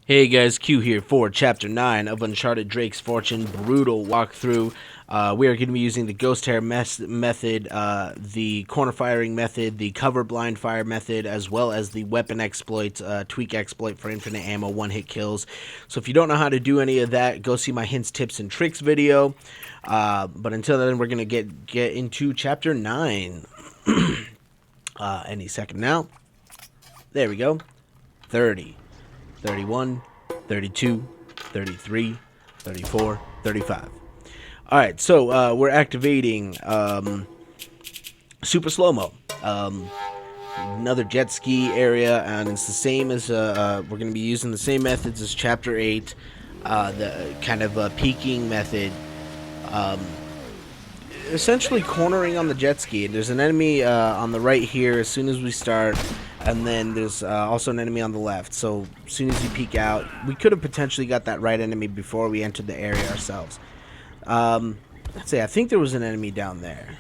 Hey guys, Q here for Chapter 9 of Uncharted Drake's Fortune Brutal Walkthrough. We are going to be using the Ghost Hair method, the corner firing method, the cover blind fire method, as well as the weapon exploit, tweak exploit for infinite ammo, one-hit kills. So if you don't know how to do any of that, go see my hints, tips, and tricks video. But until then, we're going to get into Chapter 9 any second now. There we go. 30. 31, 32, 33, 34, 35. Alright, so we're activating super slow-mo. Another jet ski area, and it's the same as, we're going to be using the same methods as Chapter 8, the kind of peeking method. Essentially cornering on the jet ski. There's an enemy on the right here as soon as we start. And then there's also an enemy on the left. So as soon as you peek out, we could have potentially got that right enemy before we entered the area ourselves. Let's see, I think there was an enemy down there.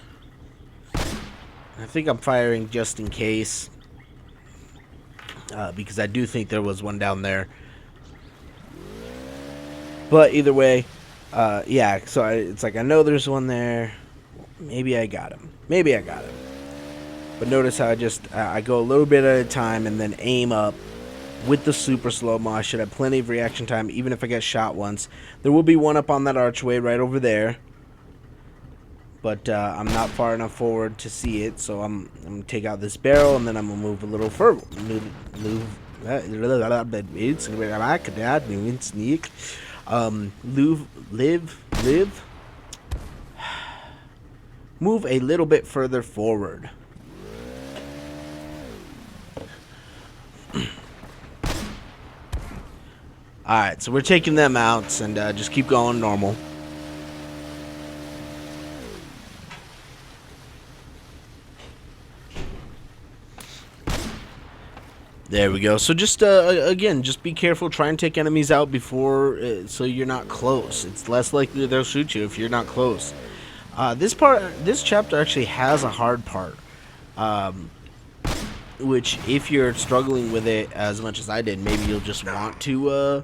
I think I'm firing just in case. Because I do think there was one down there. But either way, yeah, so it's like I know there's one there. Maybe I got him. Maybe I got him. But notice how I go a little bit at a time and then aim up with the super slow-mo. I should have plenty of reaction time, even if I get shot once. There will be one up on that archway right over there. But I'm not far enough forward to see it, so I'm going to take out this barrel, and then I'm going to move a little further. Move a little bit further forward. Alright, so we're taking them out, and just keep going normal. There we go. So just, again, just be careful. Try and take enemies out before, so you're not close. It's less likely they'll shoot you if you're not close. This chapter actually has a hard part. Which, if you're struggling with it as much as I did, maybe you'll just want to,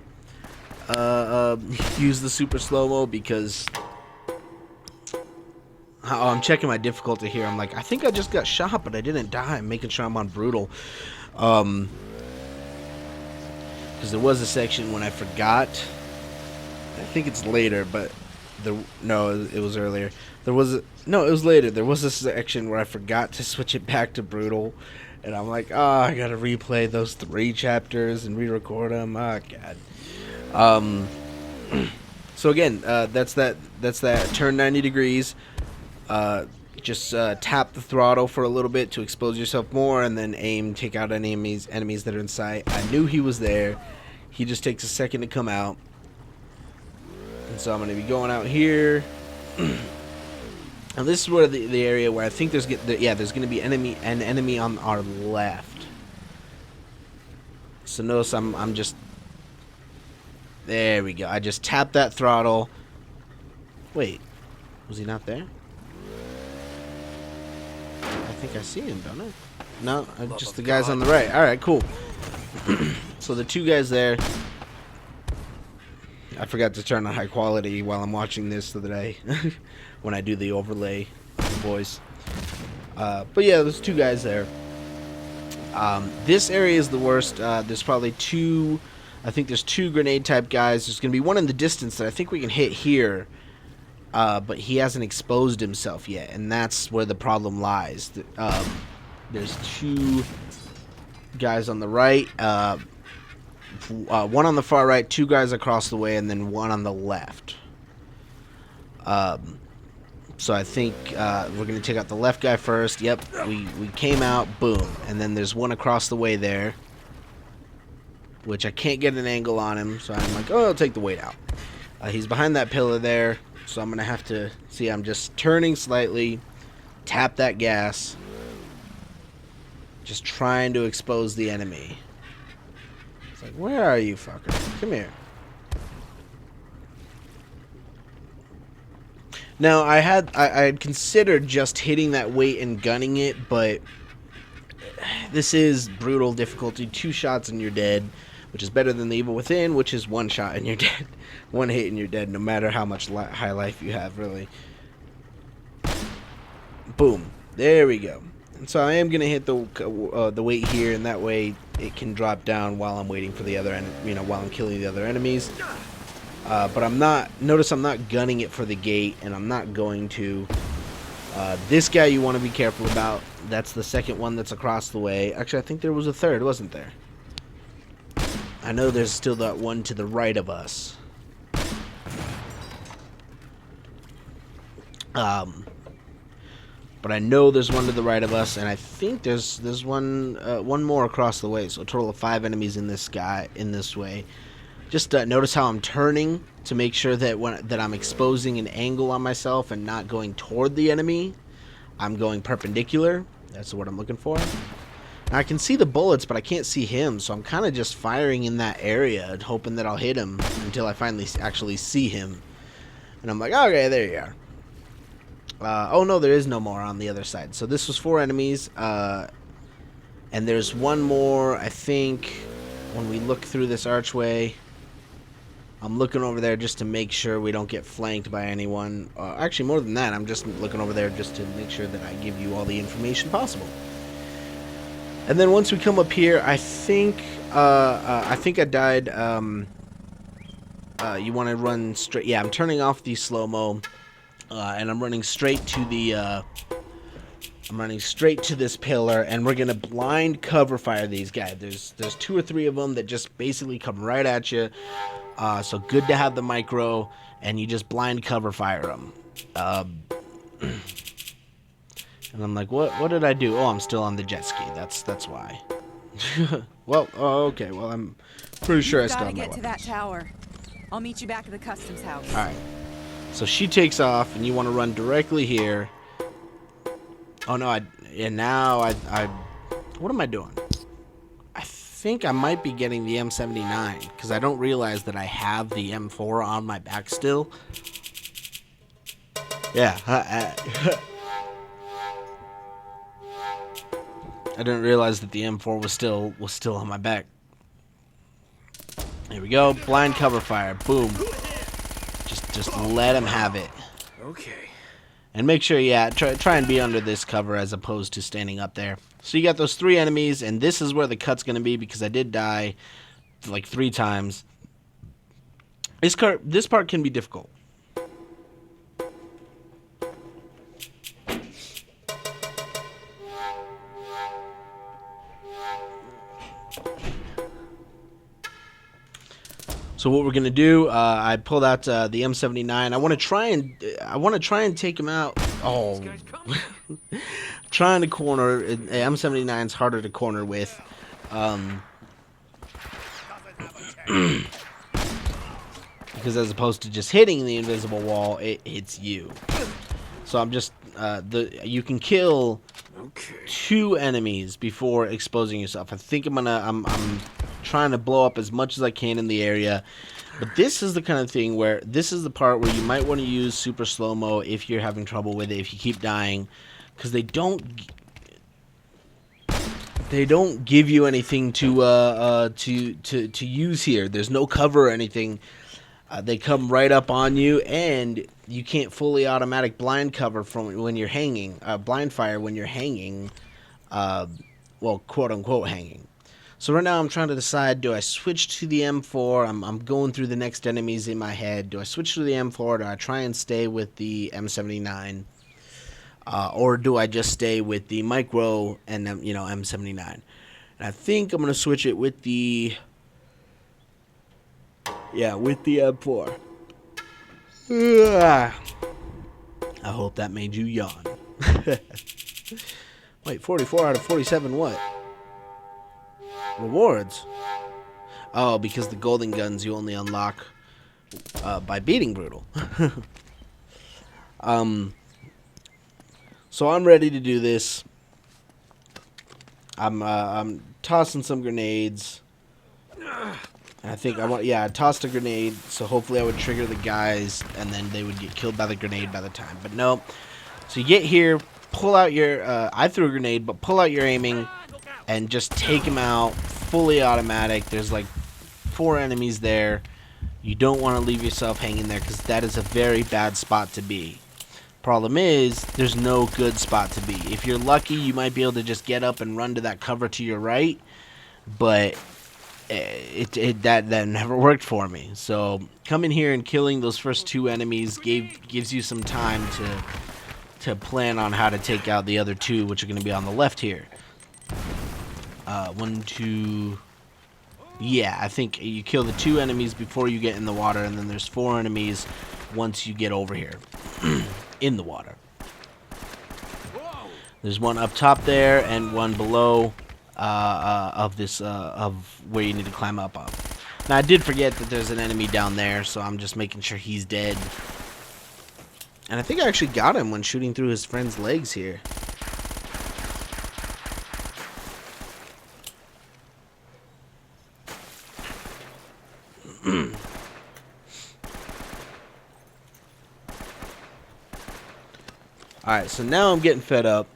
use the super slow-mo, because I'm checking my difficulty here. I'm like, I think I just got shot, but I didn't die. I'm making sure I'm on brutal. Because there was a section when I forgot. I think it's later, but no, it was earlier. It was later. There was a section where I forgot to switch it back to brutal, and I'm like, oh, I gotta replay those 3 chapters and re-record them. Oh god. So again, that's that. Turn 90 degrees. Just tap the throttle for a little bit to expose yourself more, and then aim, take out enemies that are in sight. I knew he was there. He just takes a second to come out. And so I'm going to be going out here. And this is where the area where I think there's going to be an enemy on our left. So notice I'm just, there we go. I just tapped that throttle. Wait, was he not there? I think I see him, don't I? No, just the guys on the right. All right, cool. So the 2 guys there. I forgot to turn on high quality while I'm watching this so that when I do the overlay of the voice. But yeah, there's 2 guys there. This area is the worst. There's probably 2. I think there's 2 grenade type guys. There's gonna be one in the distance that I think we can hit here. But he hasn't exposed himself yet, and that's where the problem lies. There's 2 guys on the right, one on the far right, 2 guys across the way, and then 1 on the left. So I think we're going to take out the left guy first. Yep, we came out, boom. And then there's 1 across the way there, which I can't get an angle on him, so I'm like, oh, I'll take the weight out. He's behind that pillar there. So I'm going to have to, see, I'm just turning slightly, tap that gas, just trying to expose the enemy. It's like, where are you, fucker? Come here. Now, I had considered just hitting that weight and gunning it, but this is brutal difficulty. 2 shots and you're dead. which is better than the evil within, which is one shot and you're dead. One hit and you're dead, no matter how much high life you have, really. Boom. There we go. And so I am going to hit the weight here, and that way it can drop down while I'm waiting for the other while I'm killing the other enemies. But I'm not, notice I'm not gunning it for the gate, and I'm not going to. This guy you want to be careful about. That's the second one that's across the way. Actually, I think there was a third, wasn't there? I know there's still that one to the right of us. But I know there's one to the right of us, and I think there's one more across the way. So a total of 5 enemies in this way. Just notice how I'm turning to make sure that I'm exposing an angle on myself and not going toward the enemy. I'm going perpendicular. That's what I'm looking for. Now, I can see the bullets, but I can't see him, so I'm kind of just firing in that area and hoping that I'll hit him until I finally actually see him. And I'm like, okay, there you are. Oh no, there is no more on the other side. So this was 4 enemies, and there's one more, I think, when we look through this archway. I'm looking over there just to make sure we don't get flanked by anyone. Actually, more than that, I'm just looking over there just to make sure that I give you all the information possible. And then once we come up here, I think I died. You want to run straight. Yeah, I'm turning off the slow-mo. And I'm running straight to the this pillar, and we're gonna blind cover fire these guys. There's 2 or 3 of them that just basically come right at you. So good to have the micro, and you just blind cover fire them. And I'm like, what did I do? Oh, I'm still on the jet ski. That's why. Well, okay. Well, I'm pretty sure I still have my weapons. Gotta get to that tower. I'll meet you back at the customs house. All right. So she takes off, and you want to run directly here. Oh no! What am I doing? I think I might be getting the M79 because I don't realize that I have the M4 on my back still. Yeah, I didn't realize that the M4 was still on my back. Here we go. Blind cover fire. Boom. Just let him have it. Okay. And make sure, yeah, try and be under this cover as opposed to standing up there. So you got those 3 enemies, and this is where the cut's going to be because I did die like 3 times. This part can be difficult. So what we're gonna do? I pulled out the M79. I want to try and take him out. Oh, trying to corner. M79's harder to corner with, because as opposed to just hitting the invisible wall, it hits you. So I'm just you can kill 2 enemies before exposing yourself. I think I'm trying to blow up as much as I can in the area, but this is the kind of thing where this is the part where you might want to use super slow-mo if you're having trouble with it, if you keep dying, because they don't give you anything to use here. There's no cover or anything. They come right up on you, and you can't fully automatic blind cover from when you're hanging, blind fire when you're hanging, well, quote unquote hanging. So right now I'm trying to decide, do I switch to the M4? I'm going through the next enemies in my head. Do I switch to the M4? Do I try and stay with the M79? Or do I just stay with the micro and M79? And I think I'm going to switch it with the M4. I hope that made you yawn. Wait, 44 out of 47 what? Rewards? Oh, because the golden guns you only unlock by beating Brutal. So I'm ready to do this. I'm tossing some grenades. I think I tossed a grenade, so hopefully I would trigger the guys, and then they would get killed by the grenade by the time. But no. So you get here, pull out your, I threw a grenade, but pull out your aiming, and just take him out, fully automatic. There's like 4 enemies there. You don't want to leave yourself hanging there because that is a very bad spot to be. Problem is, there's no good spot to be. If you're lucky, you might be able to just get up and run to that cover to your right, but that never worked for me. So coming here and killing those first 2 enemies gives you some time to plan on how to take out the other 2, which are going to be on the left here. 1, 2. Yeah, I think you kill the 2 enemies before you get in the water, and then there's 4 enemies once you get over here in the water. There's one up top there and one below of where you need to climb up on. Now I did forget that there's an enemy down there, so I'm just making sure he's dead. And I think I actually got him when shooting through his friend's legs here. Alright, so now I'm getting fed up.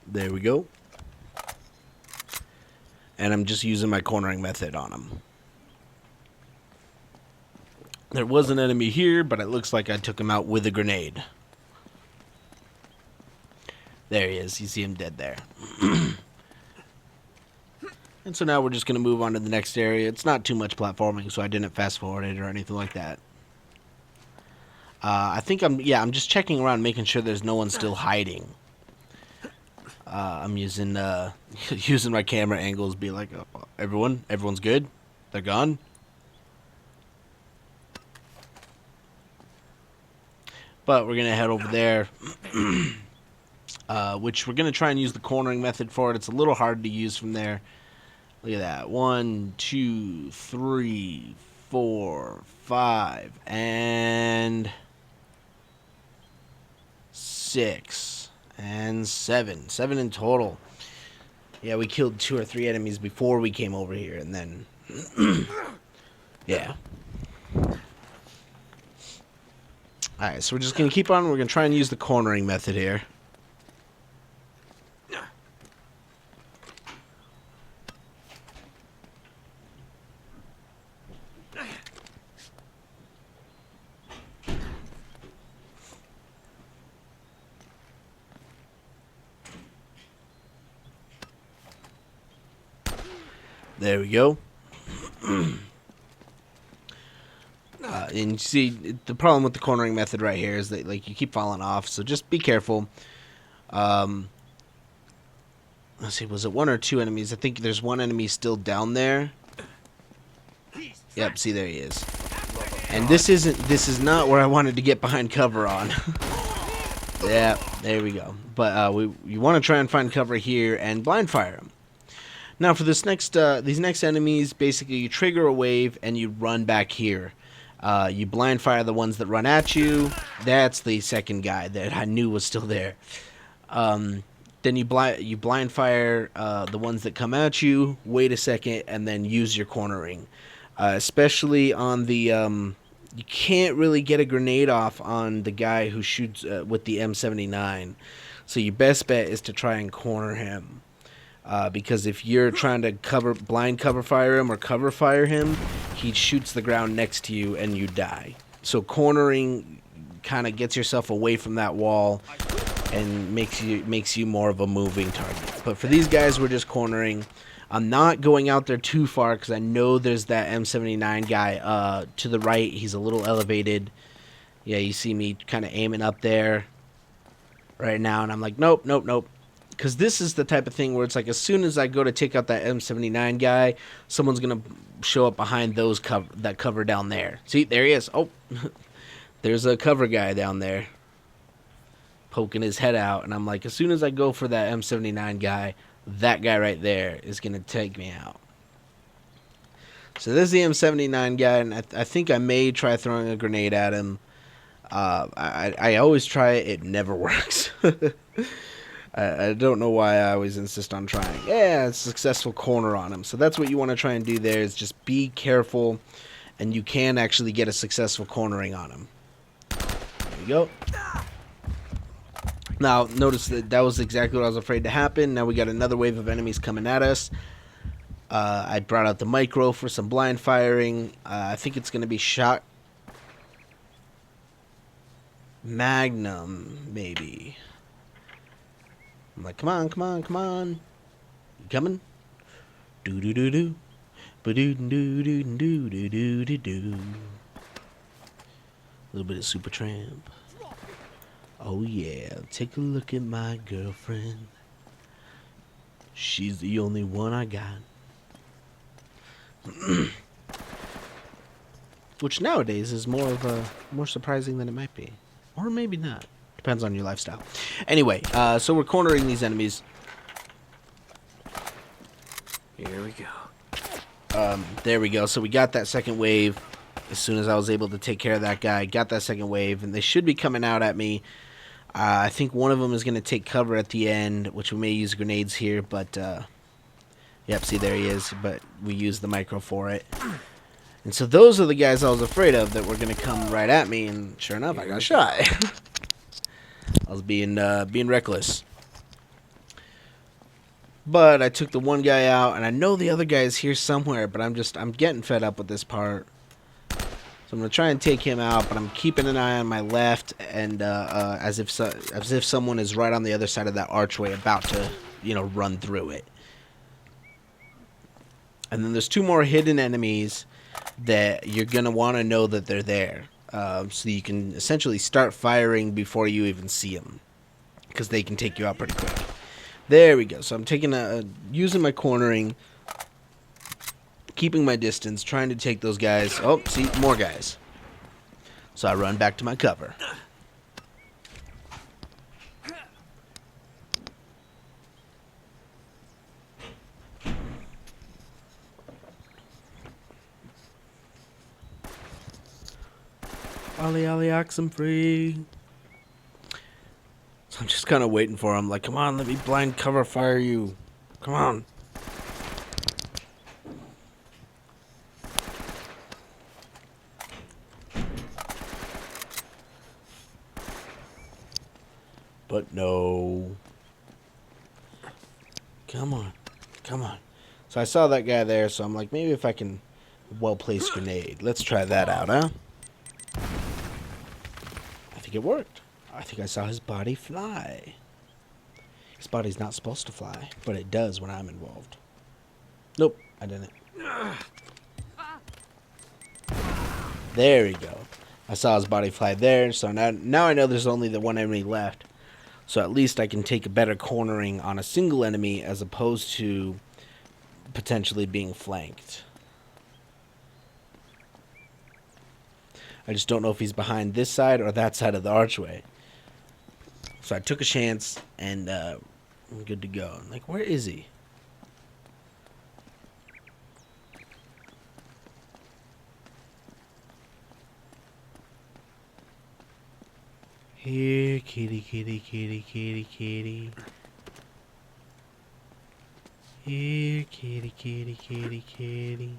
There we go. And I'm just using my cornering method on him. There was an enemy here, but it looks like I took him out with a grenade. There he is. You see him dead there. And so now we're just going to move on to the next area. It's not too much platforming, so I didn't fast forward it or anything like that. I think I'm just checking around, making sure there's no one still hiding. I'm using using my camera angles, be like, oh, everyone's good? They're gone? But we're going to head over there, which we're going to try and use the cornering method for it. It's a little hard to use from there. Look at that. 1, 2, 3, 4, 5, and 6, and 7. 7 in total. Yeah, we killed 2 or 3 enemies before we came over here, and then... yeah. Alright, so we're just going to keep on. We're going to try and use the cornering method here. There we go. And you see, the problem with the cornering method right here is that, like, you keep falling off, so just be careful. Let's see, was it 1 or 2 enemies? I think there's 1 enemy still down there. Yep, see, there he is. And this is not where I wanted to get behind cover on. Yeah, there we go. But you want to try and find cover here and blind fire him. Now for this these next enemies, basically you trigger a wave and you run back here. You blind fire the ones that run at you. That's the second guy that I knew was still there. Then you blind fire the ones that come at you. Wait a second and then use your cornering. Especially on the you can't really get a grenade off on the guy who shoots with the M79. So your best bet is to try and corner him. Because if you're trying to blind cover fire him or cover fire him, he shoots the ground next to you and you die. So cornering kind of gets yourself away from that wall and makes you more of a moving target. But for these guys, we're just cornering. I'm not going out there too far because I know there's that M79 guy to the right. He's a little elevated. Yeah, you see me kind of aiming up there right now, and I'm like, nope, nope, nope. Because this is the type of thing where it's like as soon as I go to take out that M79 guy, someone's going to show up behind that cover down there. See, there he is. Oh, there's a cover guy down there poking his head out. And I'm like, as soon as I go for that M79 guy, that guy right there is going to take me out. So this is the M79 guy, and I think I may try throwing a grenade at him. I always try it. It never works. I don't know why I always insist on trying. Yeah, it's a successful corner on him. So that's what you want to try and do there is just be careful, and you can actually get a successful cornering on him. There you go. Now, notice that was exactly what I was afraid to happen. Now we got another wave of enemies coming at us. I brought out the micro for some blind firing. I think it's going to be shot Magnum, maybe. I'm like, come on, come on, come on. You coming? Do do do do. Ba do do do do do do do do. A little bit of Super Tramp. Oh yeah, take a look at my girlfriend. She's the only one I got. Which nowadays is more surprising than it might be. Or maybe not. Depends on your lifestyle. Anyway, so we're cornering these enemies. Here we go. There we go. So we got that second wave. As soon as I was able to take care of that guy, got that second wave, and they should be coming out at me. I think one of them is going to take cover at the end, which we may use grenades here, but yep, see, there he is, but we used the micro for it. And so those are the guys I was afraid of that were going to come right at me, and sure enough, I got shot. I was being reckless. But I took the one guy out, and I know the other guy is here somewhere, but I'm getting fed up with this part. So I'm going to try and take him out, but I'm keeping an eye on my left, and as if someone is right on the other side of that archway about to, run through it. And then there's two more hidden enemies that you're going to want to know that they're there. So you can essentially start firing before you even see them, because they can take you out pretty quick. There we go. So I'm taking using my cornering, keeping my distance, trying to take those guys. Oh, see, more guys. So I run back to my cover. Ollie, ollie, oxen free. So I'm just kind of waiting for him. Like, come on, let me blind cover fire you. Come on. But no. Come on. Come on. So I saw that guy there, so I'm like, maybe if I can well-placed grenade. Let's try that out, huh? I think it worked. I think I saw his body fly. His body's not supposed to fly, but it does when I'm involved. Nope, I didn't. There we go. I saw his body fly there, so now I know there's only the one enemy left. So at least I can take a better cornering on a single enemy as opposed to potentially being flanked. I just don't know if he's behind this side or that side of the archway. So I took a chance, and I'm good to go. I'm like, where is he? Here, kitty, kitty, kitty, kitty, kitty. Here, kitty, kitty, kitty, kitty.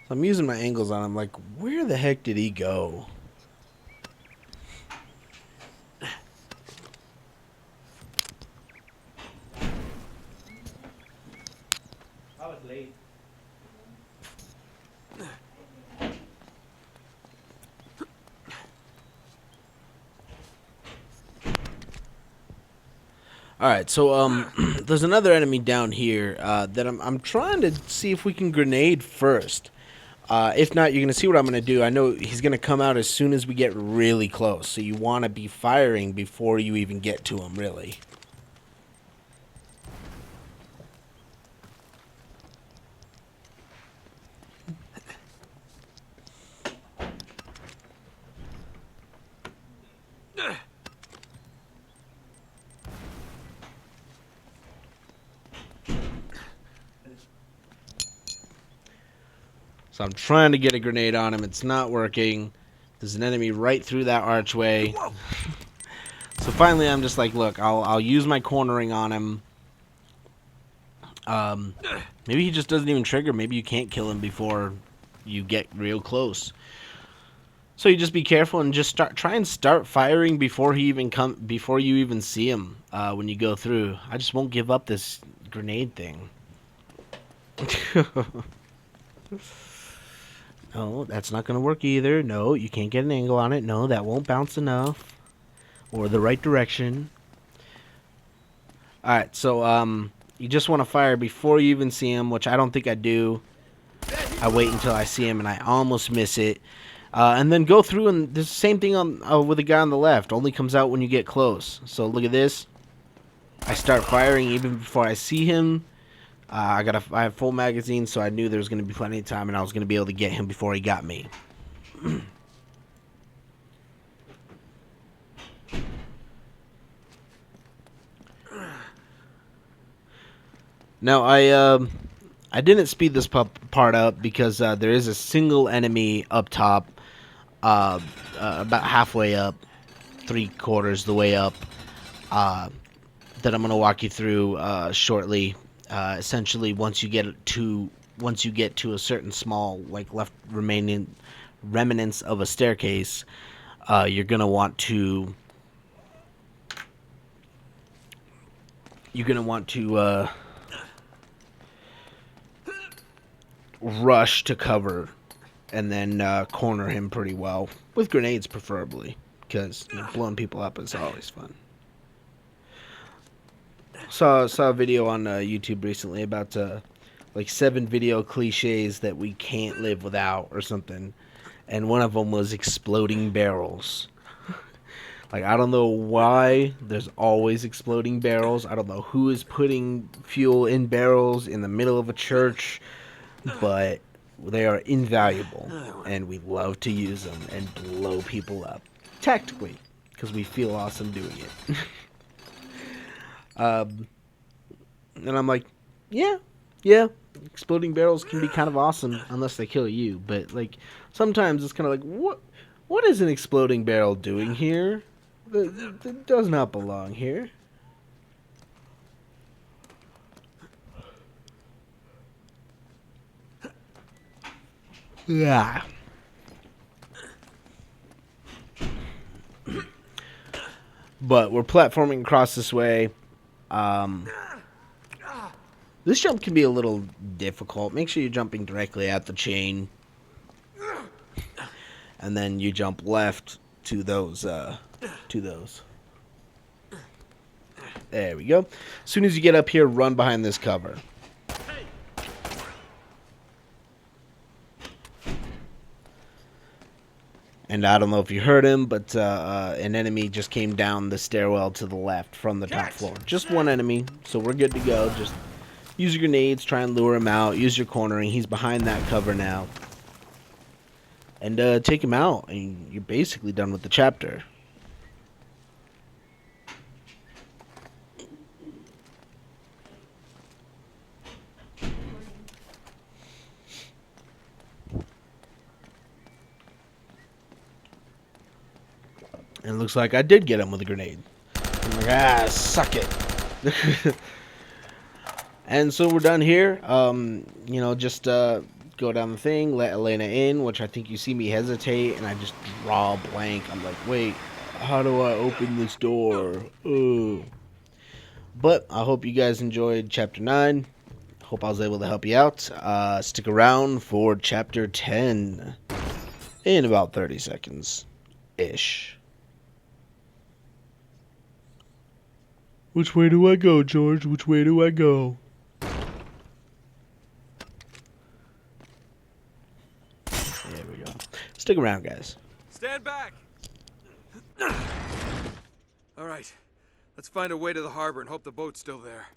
So I'm using my angles on him, like, where the heck did he go? I was late. Alright, so there's another enemy down here that I'm trying to see if we can grenade first. If not, you're going to see what I'm going to do. I know he's going to come out as soon as we get really close, so you want to be firing before you even get to him, really. So I'm trying to get a grenade on him. It's not working. There's an enemy right through that archway. So So finally, I'm just like, look, I'll use my cornering on him. Maybe he just doesn't even trigger. Maybe you can't kill him before you get real close. So you just be careful and just try and start firing before you even see him when you go through. I just won't give up this grenade thing. No, that's not gonna work either. No, you can't get an angle on it. No, that won't bounce enough or the right direction. All right, so you just want to fire before you even see him, which I don't think I do. I wait until I see him and I almost miss it. And then go through, and the same thing on with the guy on the left. Only comes out when you get close. So look at this. I start firing even before I see him. I have full magazine, so I knew there was going to be plenty of time, and I was going to be able to get him before he got me. Now I didn't speed this part up because there is a single enemy up top. About halfway up, 3/4 the way up, that I'm gonna walk you through shortly. Essentially, once you get to a certain small, like, left remaining remnants of a staircase, you're gonna want to rush to cover. And then corner him pretty well, with grenades preferably, because blowing people up is always fun. Saw a video on YouTube recently about like 7 video cliches that we can't live without or something, and one of them was exploding barrels. Like, I don't know why there's always exploding barrels. I don't know who is putting fuel in barrels in the middle of a church, but they are invaluable, and we love to use them and blow people up. Tactically, because we feel awesome doing it. And I'm like, yeah, exploding barrels can be kind of awesome, unless they kill you. But, like, sometimes it's kind of like, what is an exploding barrel doing here? That does not belong here. Yeah. But we're platforming across this way. This jump can be a little difficult. Make sure you're jumping directly at the chain. And then you jump left to those. There we go. As soon as you get up here, run behind this cover. And I don't know if you heard him, but an enemy just came down the stairwell to the left from the top floor. Just one enemy, so we're good to go. Just use your grenades, try and lure him out. Use your cornering. He's behind that cover now. And take him out, and you're basically done with the chapter. And it looks like I did get him with a grenade. I'm like, suck it. And so we're done here. You know, just go down the thing, let Elena in, which I think you see me hesitate, and I just draw a blank. I'm like, wait, how do I open this door? But I hope you guys enjoyed Chapter 9. Hope I was able to help you out. Stick around for Chapter 10 in about 30 seconds-ish. Which way do I go, George? Which way do I go? There we go. Stick around, guys. Stand back! All right. Let's find a way to the harbor and hope the boat's still there.